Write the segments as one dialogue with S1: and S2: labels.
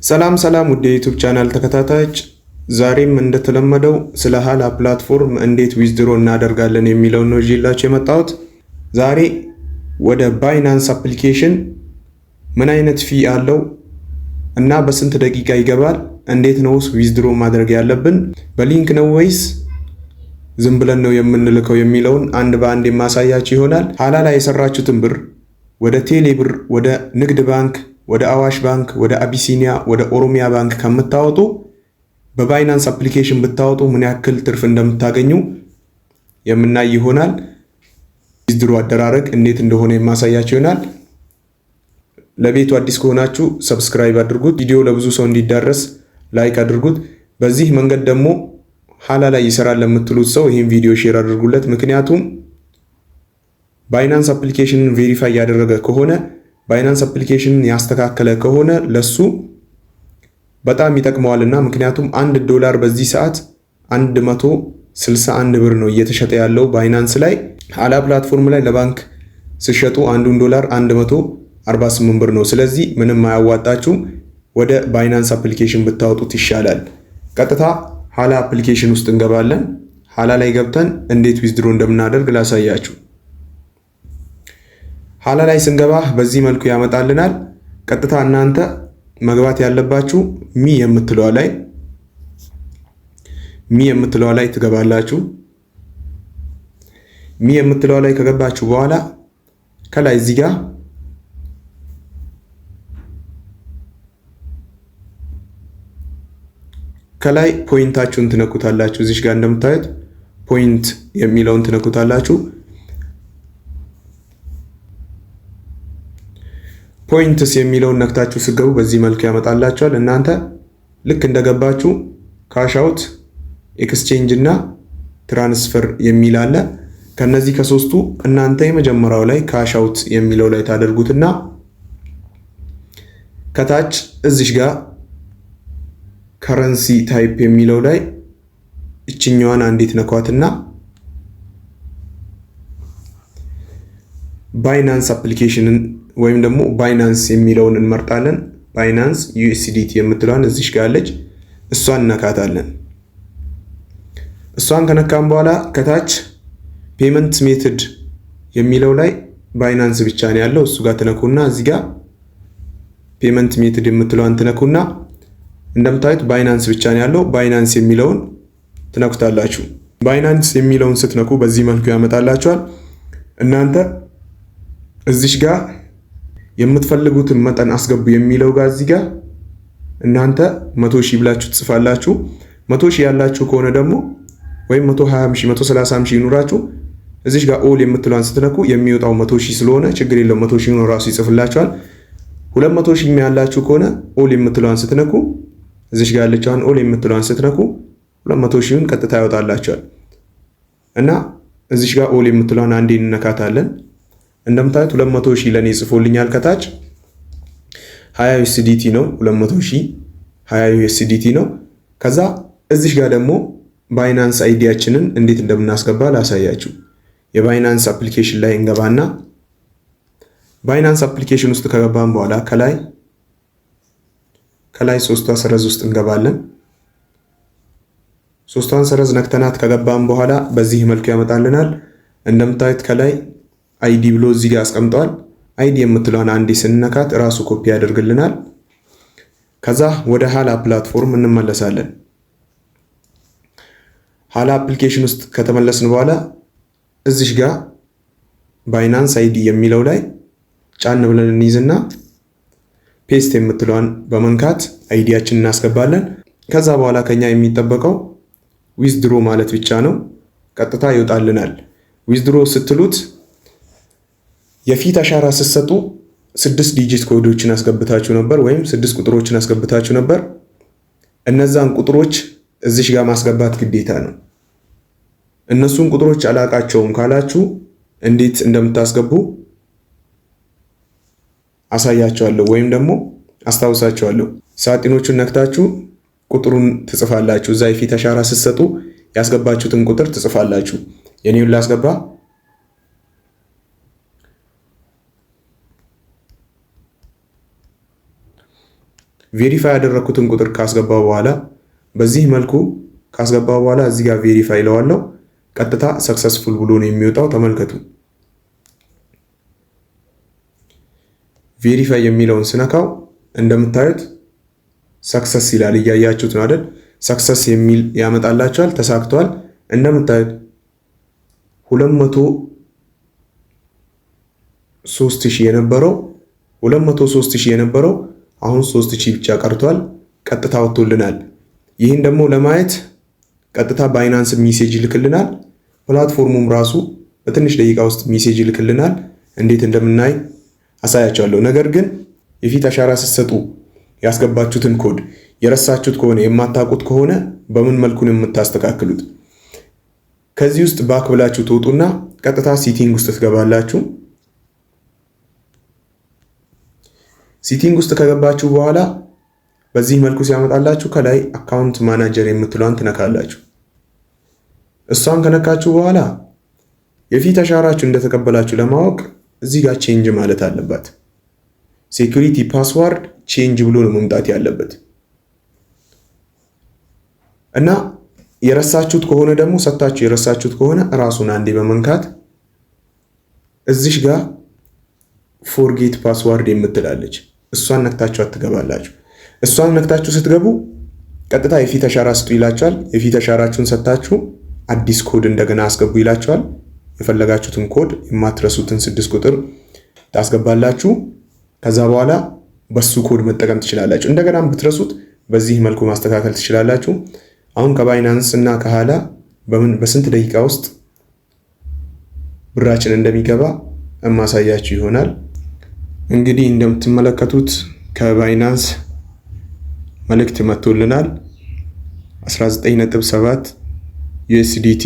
S1: ሰላም ሰላም ውድ የዩቲዩብ ቻናል ተከታታዮች፣ ዛሬም እንደተለመደው ስለ ሀላ ፕላትፎርም እንዴት ዊዝድሮ እናደርጋለን የሚለውን ነው ይዤላችሁ የመጣሁት። ዛሬ ወደ ባይናንስ አፕሊኬሽን ምን አይነት ፊ አለው እና በስንት ደቂቃ ይገባል፣ እንዴት ነው ዊዝድሮ ማድረግ ያለብን፣ በሊንክ ነው ወይስ ዝም ብለን ነው የምንልከው የሚለውን አንድ በአንድ የማሳያችሁ ይሆናል። ሀላ ላይ የሰራችሁትን ብር ወደ ቴሌ ብር፣ ወደ ንግድ ባንክ፣ ወደ አዋሽ ባንክ፣ ወደ አቢሲኒያ፣ ወደ ኦሮሚያ ባንክ ከምታወጡ በባይናንስ አፕሊኬሽን ብታወጡ ምን ያክል ትርፍ እንደምታገኙ የምናይ ይሆናል። ዊዝድሮ አደራረግ እንዴት እንደሆነ የማሳያችሁ ይሆናል። ለቤቱ አዲስ ከሆናችሁ ሰብስክራይብ አድርጉት፣ ቪዲዮ ለብዙ ሰው እንዲዳረስ ላይክ አድርጉት። በዚህ መንገድ ደግሞ ሀላ ላይ ይሰራል ለምትሉት ሰው ይህን ቪዲዮ ሼር አድርጉለት። ምክንያቱም ባይናንስ አፕሊኬሽንን ቬሪፋይ ያደረገ ከሆነ ባይናንስ አፕሊኬሽንን ያስተካከለ ከሆነ ለሱ በጣም ይጠቅመዋልና። ምክንያቱም $1 በዚህ ሰዓት 161 ብር ነው እየተሸጠ ያለው ባይናንስ ላይ። ሀላ ፕላትፎርም ላይ ለባንክ ሲሸጡ $1 148 ብር ነው። ስለዚህ ምንም አያዋጣችሁም፣ ወደ ባይናንስ አፕሊኬሽን ብታወጡት ይሻላል። ቀጥታ ሀላ አፕሊኬሽን ውስጥ እንገባለን። ሀላ ላይ ገብተን እንዴት ዊዝድሮ እንደምናደርግ ላሳያችሁ። ሀላ ላይ ስንገባ በዚህ መልኩ ያመጣልናል። ቀጥታ እናንተ መግባት ያለባችሁ ሚ የምትለዋ ላይ ትገባላችሁ። ሚ የምትለዋ ላይ ከገባችሁ በኋላ ከላይ እዚህ ጋር ከላይ ፖይንታችሁን ትነኩታላችሁ። እዚህ ጋር እንደምታዩት ፖይንት የሚለውን ትነኩታላችሁ። ፖይንትስ የሚለውን ነክታችሁ ስገቡ በዚህ መልኩ ያመጣላችኋል። እናንተ ልክ እንደገባችሁ ካሽ አውት፣ ኤክስቼንጅ እና ትራንስፈር የሚል አለ። ከነዚህ ከሶስቱ እናንተ የመጀመሪያው ላይ ካሽ አውት የሚለው ላይ ታደርጉትና ከታች እዚህ ጋር ከረንሲ ታይፕ የሚለው ላይ እችኛዋን አንዲት ነኳትና ባይናንስ አፕሊኬሽንን ወይም ደግሞ ባይናንስ የሚለውን እንመርጣለን። ባይናንስ USDT የምትለዋን እዚህ ጋር አለች፣ እሷን እነካታለን። እሷን ከነካም በኋላ ከታች ፔመንት ሜትድ የሚለው ላይ ባይናንስ ብቻ ነው ያለው። እሱ ጋር ትነኩና እዚህ ጋር ፔመንት ሜትድ የምትለዋን ትነኩና እንደምታዩት ባይናንስ ብቻ ነው ያለው። ባይናንስ የሚለውን ትነኩታላችሁ። ባይናንስ የሚለውን ስትነኩ በዚህ መልኩ ያመጣላችኋል። እናንተ እዚህ ጋር የምትፈልጉትን መጠን አስገቡ የሚለው ጋር እዚህ ጋር እናንተ 100,000 ብላችሁ ትጽፋላችሁ። 100,000 ያላችሁ ከሆነ ደግሞ ወይም 120,000 130,000 ይኑራችሁ። እዚህ ጋር ኦል የምትለዋን ስትነኩ የሚወጣው 100,000 ስለሆነ ችግር የለውም፣ 100,000 ነው ራሱ ይጽፍላችኋል። 200,000 ያላችሁ ከሆነ ኦል የምትለዋን ስትነኩ እዚህ ጋር ያለችውን ኦል የምትለዋን ስትነኩ 200,000ን ቀጥታ ያወጣላችኋል። እና እዚህ ጋር ኦል የምትለዋን አንዴ እንነካታለን። እንደምታዩት 200,000 ለኔ ጽፎልኛል። ከታች 20 USDT ነው። 200,000 20 USDT ነው። ከዛ እዚህ ጋር ደግሞ ባይናንስ አይዲያችንን እንዴት እንደምናስገባ ላሳያችሁ። የባይናንስ አፕሊኬሽን ላይ እንገባና ባይናንስ አፕሊኬሽን ውስጥ ከገባን በኋላ ከላይ ሶስቷ ሰረዝ ውስጥ እንገባለን። ሶስቷን ሰረዝ ነክተናት ከገባን በኋላ በዚህ መልኩ ያመጣልናል። እንደምታዩት ከላይ አይዲ ብሎ እዚህ ጋር አስቀምጠዋል። አይዲ የምትለውን አንዴ ስንነካት ራሱ ኮፒ ያደርግልናል። ከዛ ወደ ሀላ ፕላትፎርም እንመለሳለን። ሀላ አፕሊኬሽን ውስጥ ከተመለስን በኋላ እዚህ ጋር ባይናንስ አይዲ የሚለው ላይ ጫን ብለን እንይዝና ፔስት የምትለውን በመንካት አይዲያችንን እናስገባለን። ከዛ በኋላ ከኛ የሚጠበቀው ዊዝድሮ ማለት ብቻ ነው። ቀጥታ ይወጣልናል። ዊዝድሮ ስትሉት የፊት አሻራ ስትሰጡ 6 ዲጂት ኮዶችን አስገብታችሁ ነበር ወይም 6 ቁጥሮችን አስገብታችሁ ነበር። እነዛን ቁጥሮች እዚህ ጋር ማስገባት ግዴታ ነው። እነሱን ቁጥሮች አላቃቸውም ካላችሁ እንዴት እንደምታስገቡ አሳያችኋለሁ ወይም ደግሞ አስታውሳችኋለሁ። ሳጥኖቹን ነክታችሁ ቁጥሩን ትጽፋላችሁ። እዛ የፊት አሻራ ስትሰጡ ያስገባችሁትን ቁጥር ትጽፋላችሁ። የኔውን ላስገባ ቬሪፋይ ያደረኩትን ቁጥር ካስገባው በኋላ በዚህ መልኩ ካስገባው በኋላ እዚህ ጋር ቬሪፋይ ለዋለው ቀጥታ ሰክሰስፉል ብሎ ነው የሚወጣው። ተመልከቱ። ቬሪፋይ የሚለውን ስነካው እንደምታዩት ሰክሰስ ይላል። እያያችሁት ነው አይደል? ሰክሰስ የሚል ያመጣላችኋል። ተሳክቷል። እንደምታዩት 203,000 የነበረው አሁን 3,000 ብቻ ቀርቷል። ቀጥታ ወጥቶልናል። ይህን ደግሞ ለማየት ቀጥታ ባይናንስ ሜሴጅ ይልክልናል። ፕላትፎርሙም ራሱ በትንሽ ደቂቃ ውስጥ ሜሴጅ ይልክልናል። እንዴት እንደምናይ አሳያቸዋለሁ። ነገር ግን የፊት አሻራ ስትሰጡ ያስገባችሁትን ኮድ የረሳችሁት ከሆነ የማታውቁት ከሆነ በምን መልኩ ነው የምታስተካክሉት? ከዚህ ውስጥ ባክ ብላችሁ ትወጡና ቀጥታ ሲቲንግ ውስጥ ትገባላችሁ። ሲቲንግ ውስጥ ከገባችሁ በኋላ በዚህ መልኩ ሲያመጣላችሁ ከላይ አካውንት ማናጀር የምትለዋን ትነካላችሁ። እሷን ከነካችሁ በኋላ የፊት አሻራችሁ እንደተቀበላችሁ ለማወቅ እዚህ ጋር ቼንጅ ማለት አለበት። ሴኩሪቲ ፓስዋርድ ቼንጅ ብሎ ነው መምጣት ያለበት እና የረሳችሁት ከሆነ ደግሞ ሰታችሁ የረሳችሁት ከሆነ ራሱን አንዴ በመንካት እዚህ ጋር ፎርጌት ፓስዋርድ የምትላለች እሷን ነክታችሁ አትገባላችሁ። እሷን ነክታችሁ ስትገቡ ቀጥታ የፊት አሻራ ስጡ ይላችኋል። የፊት አሻራችሁን ሰታችሁ አዲስ ኮድ እንደገና አስገቡ ይላችኋል። የፈለጋችሁትን ኮድ የማትረሱትን 6 ቁጥር ታስገባላችሁ። ከዛ በኋላ በሱ ኮድ መጠቀም ትችላላችሁ። እንደገናም ብትረሱት በዚህ መልኩ ማስተካከል ትችላላችሁ። አሁን ከባይናንስ እና ከሃላ በስንት ደቂቃ ውስጥ ብራችን እንደሚገባ እማሳያችሁ ይሆናል። እንግዲህ እንደምትመለከቱት ከባይናንስ መልእክት መጥቶልናል። 19.7 USDT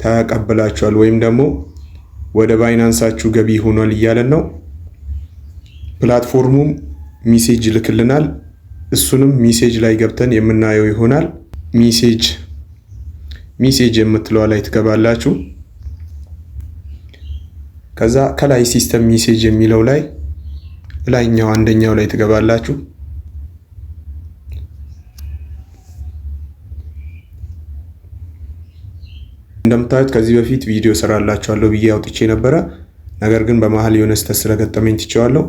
S1: ተቀበላችኋል ወይም ደግሞ ወደ ባይናንሳችሁ ገቢ ሆኗል እያለን ነው። ፕላትፎርሙም ሜሴጅ ልክልናል። እሱንም ሜሴጅ ላይ ገብተን የምናየው ይሆናል። ሜሴጅ የምትለዋ ላይ ትገባላችሁ። ከዛ ከላይ ሲስተም ሜሴጅ የሚለው ላይ ላይኛው አንደኛው ላይ ትገባላችሁ። እንደምታዩት ከዚህ በፊት ቪዲዮ ሰራላችኋለሁ ብዬ አውጥቼ ነበረ። ነገር ግን በመሃል የሆነ ስህተት ስለገጠመኝ ትቼዋለሁ።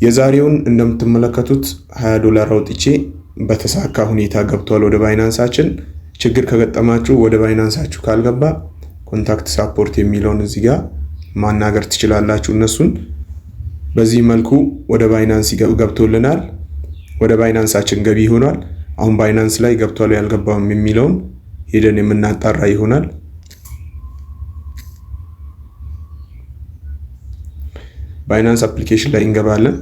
S1: የዛሬውን እንደምትመለከቱት $20 አውጥቼ በተሳካ ሁኔታ ገብቷል ወደ ባይናንሳችን። ችግር ከገጠማችሁ ወደ ባይናንሳችሁ ካልገባ ኮንታክት ሳፖርት የሚለውን እዚህ ጋር ማናገር ትችላላችሁ እነሱን። በዚህ መልኩ ወደ ባይናንስ ገብቶልናል። ወደ ባይናንሳችን ገቢ ሆኗል። አሁን ባይናንስ ላይ ገብቷል ያልገባውም የሚለውን ሄደን የምናጣራ ይሆናል። ባይናንስ አፕሊኬሽን ላይ እንገባለን።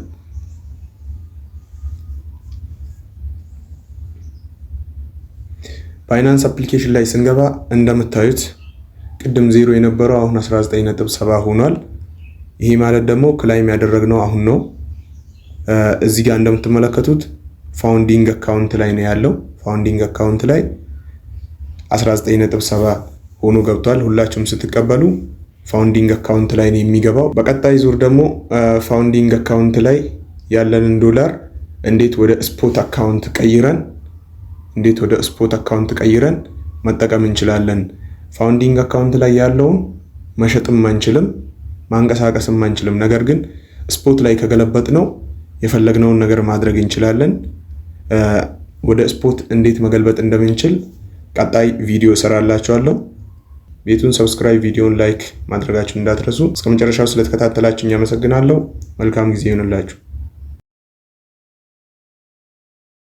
S1: ባይናንስ አፕሊኬሽን ላይ ስንገባ እንደምታዩት ቅድም 0 የነበረው አሁን 19.7 ሆኗል። ይሄ ማለት ደግሞ ክላይም ያደረግነው አሁን ነው። እዚህ ጋር እንደምትመለከቱት ፋውንዲንግ አካውንት ላይ ነው ያለው። ፋውንዲንግ አካውንት ላይ 19.7 ሆኖ ገብቷል። ሁላችሁም ስትቀበሉ ፋውንዲንግ አካውንት ላይ ነው የሚገባው። በቀጣይ ዙር ደግሞ ፋውንዲንግ አካውንት ላይ ያለንን $1 እንዴት ወደ ስፖት አካውንት ቀይረን መጠቀም እንችላለን። ፋውንዲንግ አካውንት ላይ ያለውን መሸጥም አንችልም፣ ማንቀሳቀስም አንችልም። ነገር ግን ስፖት ላይ ከገለበጥ ነው የፈለግነውን ነገር ማድረግ እንችላለን። ወደ ስፖት እንዴት መገልበጥ እንደምንችል ቀጣይ ቪዲዮ ሰራላችኋለሁ። ቤቱን ሰብስክራይብ፣ ቪዲዮን ላይክ ማድረጋችሁን እንዳትረሱ። እስከ መጨረሻው ስለተከታተላችሁኝ አመሰግናለሁ። መልካም ጊዜ ይሁንላችሁ።